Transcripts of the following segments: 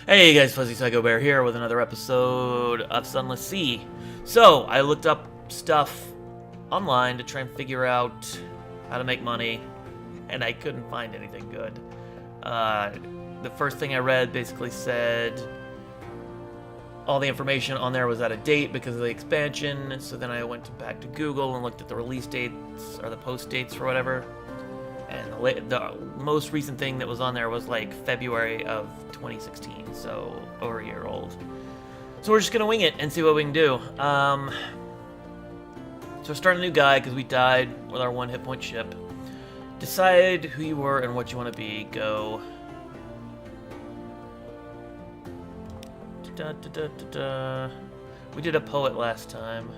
Hey guys, FuzzyPsychoBear here with another episode of Sunless Sea. So, I looked up stuff online to try and figure out how to make money, and I couldn't find anything good. The first thing I read basically said all the information on there was out of date because of the expansion, so then I went back to Google and looked at the release dates, or the post dates or whatever. And the most recent thing that was on there was like February of 2016, so over a year old. So we're just gonna wing it and see what we can do. So start a new guy because we died with our 1 hit point ship. Decide who you were and what you want to be. Go. Da, da, da, da, da. We did a poet last time.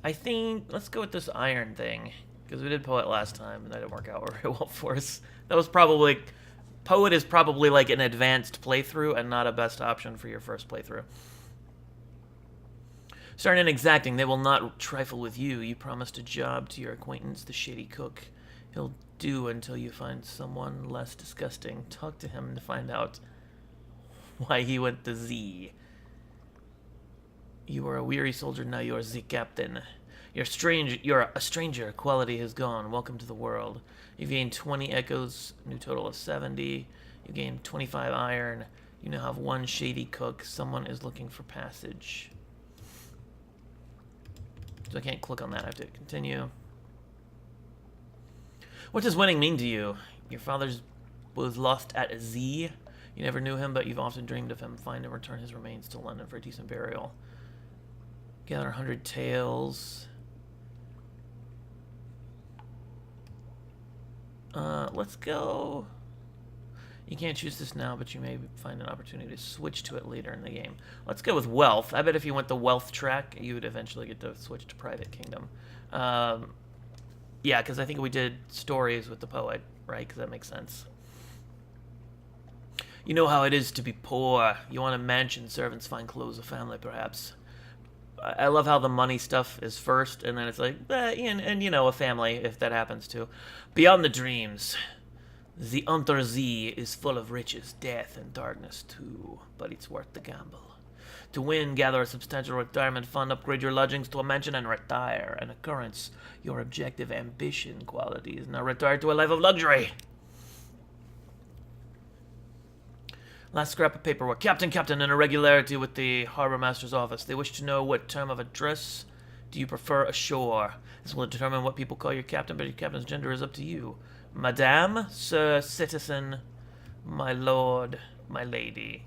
I think let's go with this iron thing because we did poet last time and that didn't work out very well for us. That was probably poet is probably like an advanced playthrough and not a best option for your first playthrough. Starting in exacting, they will not trifle with you. You promised a job to your acquaintance, the shady cook. He'll do until you find someone less disgusting. Talk to him to find out why he went to Z. You are a weary soldier, now you are the captain. You're a stranger, quality has gone. Welcome to the world. You've gained 20 echoes, new total of 70. You gained 25 iron. You now have 1 shady cook. Someone is looking for passage. So I can't click on that, I have to continue. What does winning mean to you? Your father was lost at Z. You never knew him, but you've often dreamed of him. Find and return his remains to London for a decent burial. Gather 100 tails. Let's go. You can't choose this now, but you may find an opportunity to switch to it later in the game. Let's go with wealth. I bet if you went the wealth track, you would eventually get to switch to private kingdom. Yeah, because I think we did stories with the poet, right? Because that makes sense. You know how it is to be poor. You want a mansion, servants, fine clothes, a family, perhaps. I love how the money stuff is first, and then it's like, and you know, a family, if that happens too. Beyond the dreams, the Untersee is full of riches, death, and darkness too, but it's worth the gamble. To win, gather a substantial retirement fund, upgrade your lodgings to a mansion, and retire. An occurrence, your objective ambition qualities. Now retire to a life of luxury. Last scrap of paperwork. Captain, an irregularity with the harbor master's office. They wish to know what term of address do you prefer ashore. This will determine what people call your captain, but your captain's gender is up to you. Madame, sir, citizen, my lord, my lady.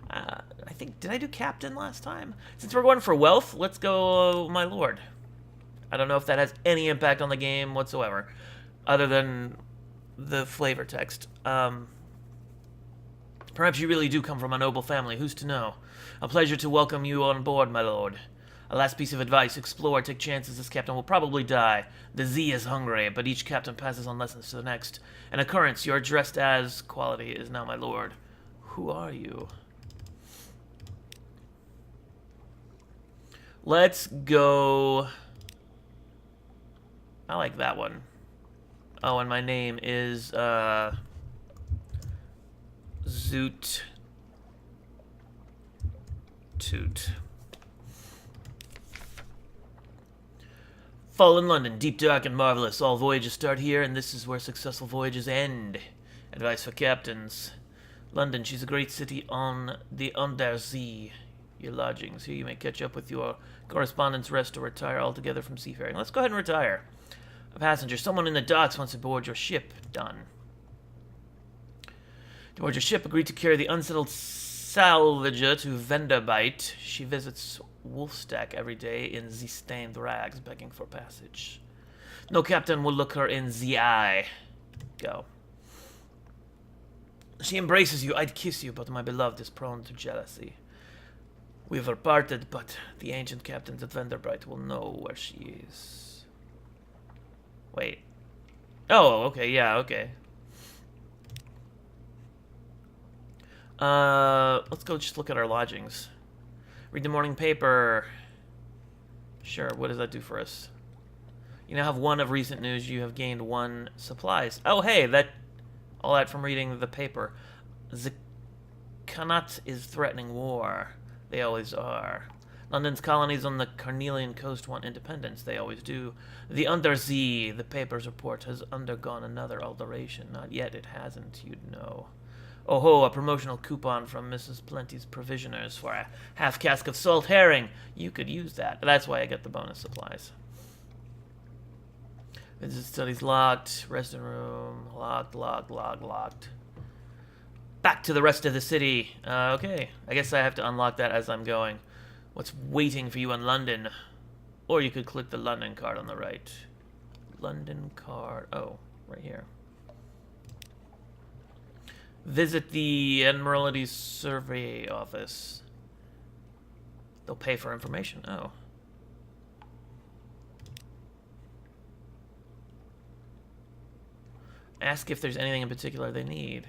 I think, did I do captain last time? Since we're going for wealth, let's go my lord. I don't know if that has any impact on the game whatsoever, other than the flavor text. Perhaps you really do come from a noble family, who's to know? A pleasure to welcome you on board, my lord. A last piece of advice, explore, take chances, this captain will probably die. The Z is hungry, but each captain passes on lessons to the next. An occurrence, you're dressed as, quality is now my lord. Who are you? Let's go... I like that one. Oh, and my name is, Zoot Toot. Fall in London, deep, dark, and marvelous. All voyages start here, and this is where successful voyages end. Advice for captains. London, she's a great city on the Untersee. Your lodgings. Here you may catch up with your correspondence, rest, or retire altogether from seafaring. Let's go ahead and retire. A passenger. Someone in the docks wants to board your ship. Done. To board your ship, agree to carry the unsettled salvager to Venderbite. She visits Wolfstack every day in the stained rags, begging for passage. No captain will look her in the eye. Go. She embraces you. I'd kiss you, but my beloved is prone to jealousy. We've parted, but the ancient captains at Venderbite will know where she is. Wait. Oh, okay, yeah, okay. Let's go just look at our lodgings. Read the morning paper. Sure, what does that do for us? You now have 1 of recent news. You have gained 1 supplies. Oh, hey, all that from reading the paper. The Khanat is threatening war. They always are. London's colonies on the Carnelian coast want independence. They always do. The Untersee, the paper's report, has undergone another alteration. Not yet, it hasn't, you'd know. Oh ho, a promotional coupon from Mrs. Plenty's Provisioners for a half cask of salt herring. You could use that. That's why I get the bonus supplies. Visit studies locked. Resting room locked, locked. Back to the rest of the city. Okay, I guess I have to unlock that as I'm going. What's waiting for you in London? Or you could click the London card on the right. London card. Oh, right here. Visit the Admiralty Survey Office. They'll pay for information. Oh. Ask if there's anything in particular they need.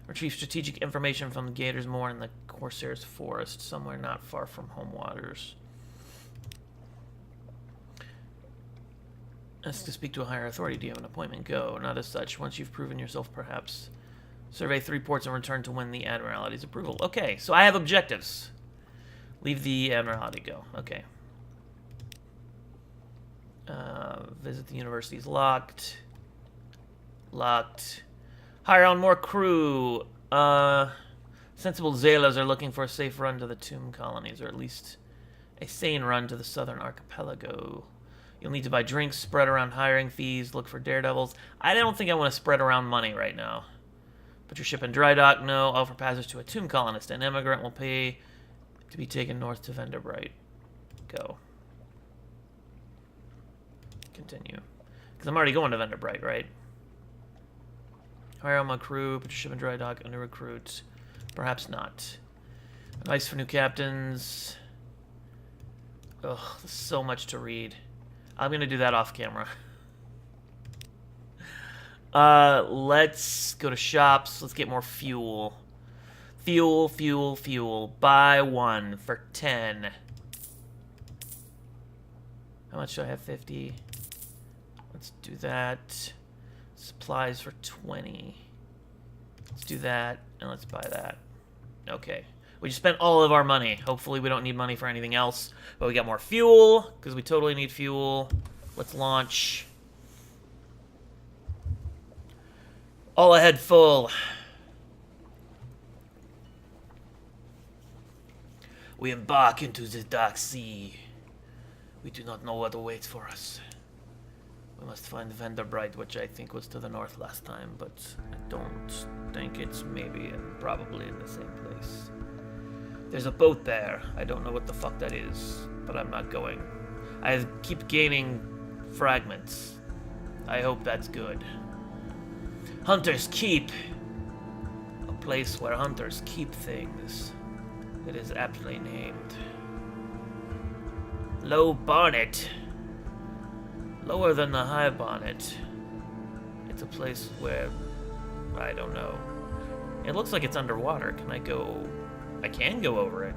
Retrieve strategic information from the Gators Moor in the Corsair's Forest, somewhere not far from home waters. Ask to speak to a higher authority. Do you have an appointment? Go. Not as such. Once you've proven yourself, perhaps. Survey 3 ports and return to win the Admiralty's approval. Okay, so I have objectives. Leave the Admiralty. Go. Okay. Visit the university's locked. Locked. Hire on more crew. Sensible sailors are looking for a safe run to the tomb colonies, or at least a sane run to the southern archipelago. You'll need to buy drinks, spread around hiring fees, look for daredevils. I don't think I want to spread around money right now. Put your ship in dry dock. No. Offer passage to a tomb colonist. An immigrant will pay to be taken north to Venderbright. Go. Continue. Because I'm already going to Venderbright, right? Hire on my crew. Put your ship in dry dock. Under recruit. Perhaps not. Advice for new captains. Ugh, there's so much to read. I'm going to do that off camera. Let's go to shops. Let's get more fuel. Fuel. Buy 1 for 10. How much do I have? 50. Let's do that. Supplies for 20. Let's do that, and let's buy that. Okay. We just spent all of our money. Hopefully we don't need money for anything else. But we got more fuel, because we totally need fuel. Let's launch. All ahead full. We embark into the dark sea. We do not know what awaits for us. We must find Venderbright, which I think was to the north last time, but I don't think it's maybe and probably in the same place. There's a boat there. I don't know what the fuck that is, but I'm not going. I keep gaining fragments. I hope that's good. Hunter's Keep. A place where hunters keep things. It is aptly named. Low Bonnet. Lower than the High Bonnet. It's a place where... I don't know. It looks like it's underwater. Can I go... I can go over it.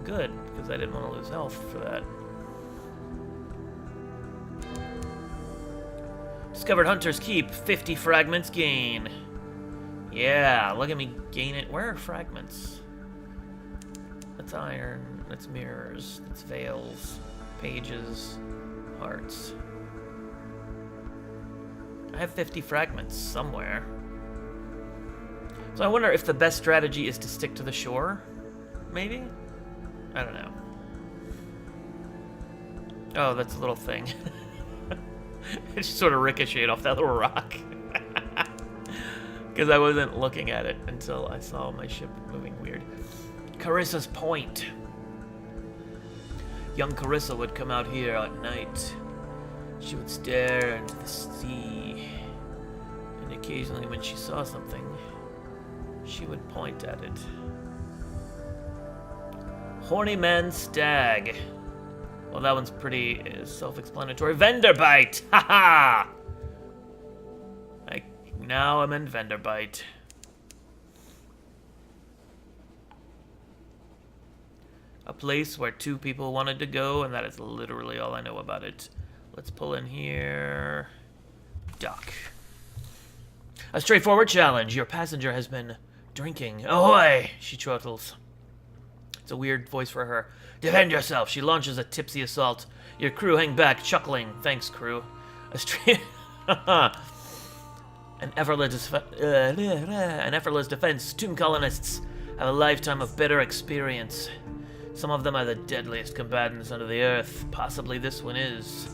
Good, because I didn't want to lose health for that. Discovered Hunter's Keep. 50 fragments gain. Yeah, look at me gain it. Where are fragments? That's iron. That's mirrors. That's veils. Pages. Hearts. I have 50 fragments somewhere. So I wonder if the best strategy is to stick to the shore? Maybe? I don't know. Oh, that's a little thing. It just sort of ricocheted off that little rock. Because I wasn't looking at it until I saw my ship moving weird. Carissa's Point. Young Carissa would come out here at night. She would stare into the sea. And occasionally when she saw something, she would point at it. Horny Man Stag. Well, that one's pretty self-explanatory. Venderbight! Haha! Now I'm in Venderbight. A place where two people wanted to go, and that is literally all I know about it. Let's pull in here. Dock. A straightforward challenge. Your passenger has been drinking. Ahoy! She chortles. It's a weird voice for her. Defend yourself. She launches a tipsy assault. Your crew hang back, chuckling. Thanks, crew. A straight... An effortless defense. Tomb colonists have a lifetime of bitter experience. Some of them are the deadliest combatants under the earth. Possibly this one is.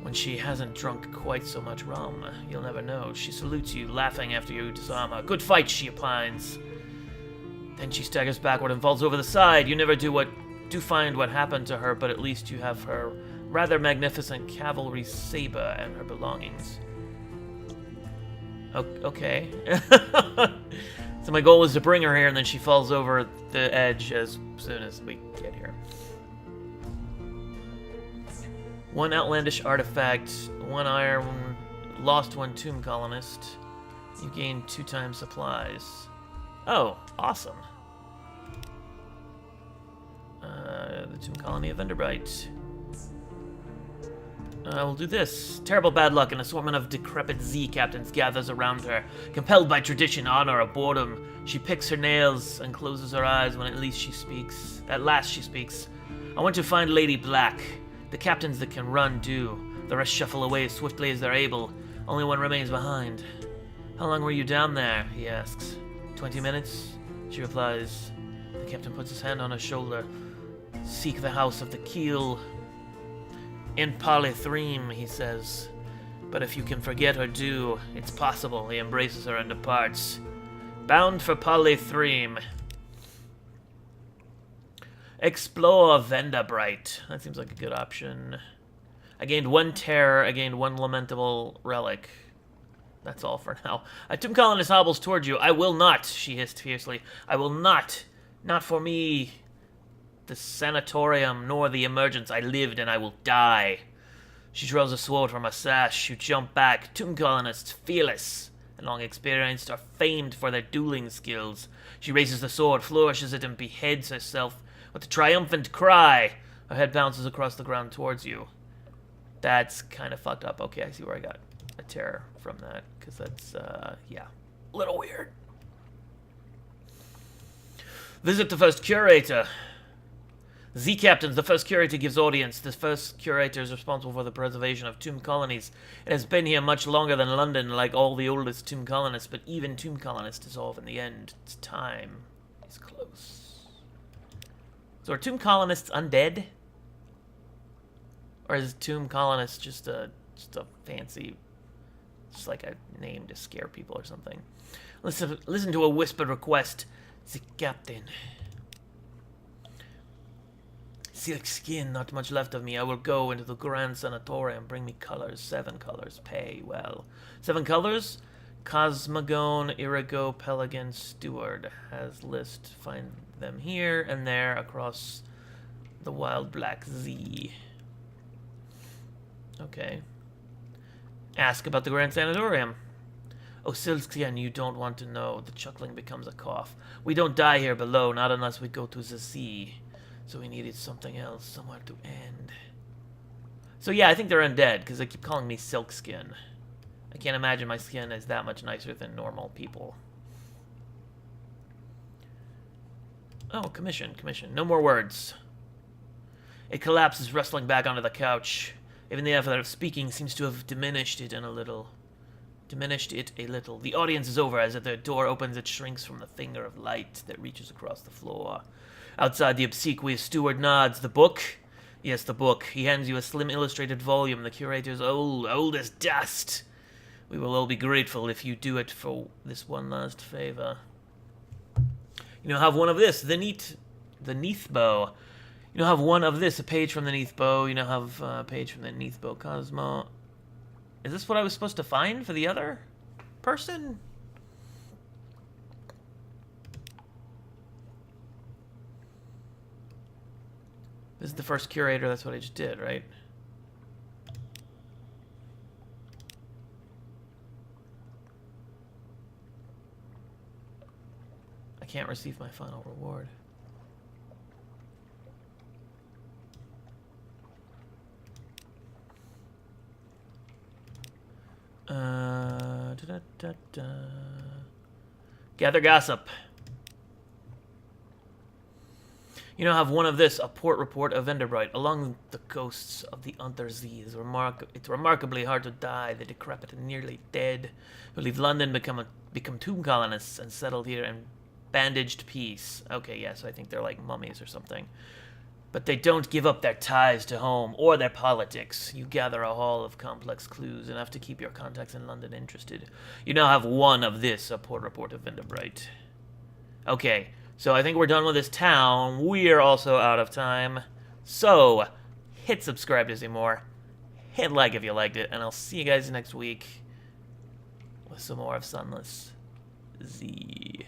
When she hasn't drunk quite so much rum, you'll never know. She salutes you, laughing after you disarm her. Good fight, she opines. Then she staggers backward and falls over the side. You never do find what happened to her, but at least you have her rather magnificent cavalry saber and her belongings. Okay. So my goal is to bring her here, and then she falls over the edge as soon as we get here. One outlandish artifact, one iron, lost one tomb colonist. You gain 2 times supplies. Oh, awesome. The tomb colony of Enderbrite. We'll do this. Terrible bad luck. An assortment of decrepit Z captains gathers around her. Compelled by tradition, honor, or boredom, she picks her nails and closes her eyes when at last she speaks. I want to find Lady Black. The captains that can run do. The rest shuffle away as swiftly as they're able. Only one remains behind. How long were you down there? He asks. 20 minutes? She replies. The captain puts his hand on her shoulder. Seek the house of the keel. In Polythreme, he says. But if you can forget or do, it's possible. He embraces her and departs. Bound for Polythreme. Explore Vendabrite. That seems like a good option. I gained 1 terror. I gained 1 lamentable relic. That's all for now. A tomb colonist hobbles towards you. I will not, she hissed fiercely. I will not. Not for me. The sanatorium, nor the emergence. I lived and I will die. She draws a sword from her sash. You jump back. Tomb colonists, fearless and long experienced, are famed for their dueling skills. She raises the sword, flourishes it, and beheads herself with a triumphant cry. Her head bounces across the ground towards you. That's kind of fucked up. Okay, I see where I got a terror from that, because that's, yeah, a little weird. Visit the first curator. Z Captains, the first curator gives audience. The first curator is responsible for the preservation of tomb colonies. It has been here much longer than London, like all the oldest tomb colonists, but even tomb colonists dissolve in the end. Its time is close. So are tomb colonists undead? Or is tomb colonist just a fancy, just like a name to scare people or something? Listen to a whispered request. The captain. Silk skin, not much left of me. I will go into the Grand Sanatorium. Bring me colors. 7 colors. Pay well. 7 colors? Cosmogone, Irigo, Pelican, Steward. Has list. Find them here and there across the Wild Black Z. Okay. Ask about the Grand Sanatorium. Oh, Silkskin, you don't want to know. The chuckling becomes a cough. We don't die here below, not unless we go to the sea. So we needed something else, somewhere to end. So yeah, I think they're undead, because they keep calling me Silkskin. I can't imagine my skin is that much nicer than normal people. Oh, commission. No more words. It collapses, wrestling back onto the couch. Even the effort of speaking seems to have diminished it a little. The audience is over as the door opens. It shrinks from the finger of light that reaches across the floor. Outside, the obsequious steward nods. The book? Yes, the book. He hands you a slim illustrated volume. The curator's old as dust. We will all be grateful if you do it for this one last favor. You know, have one of this, the Neathbow. You know, have one of this, a page from the Neathbow. You know, have a page from the Neathbow Cosmo. Is this what I was supposed to find for the other person? This is the first curator, that's what I just did, right? I can't receive my final reward. Gather gossip. You now have one of this, a port report of Enderbright. Along the coasts of the Untersee, it's remarkably hard to die. The decrepit and nearly dead who leave London become tomb colonists and settle here in bandaged peace. Okay, yeah, so I think they're like mummies or something. But they don't give up their ties to home or their politics. You gather a haul of complex clues, enough to keep your contacts in London interested. You now have one of this, a port report of Enderbright. Okay. So I think we're done with this town. We are also out of time. So, hit subscribe to see more. Hit like if you liked it. And I'll see you guys next week with some more of Sunless Sea.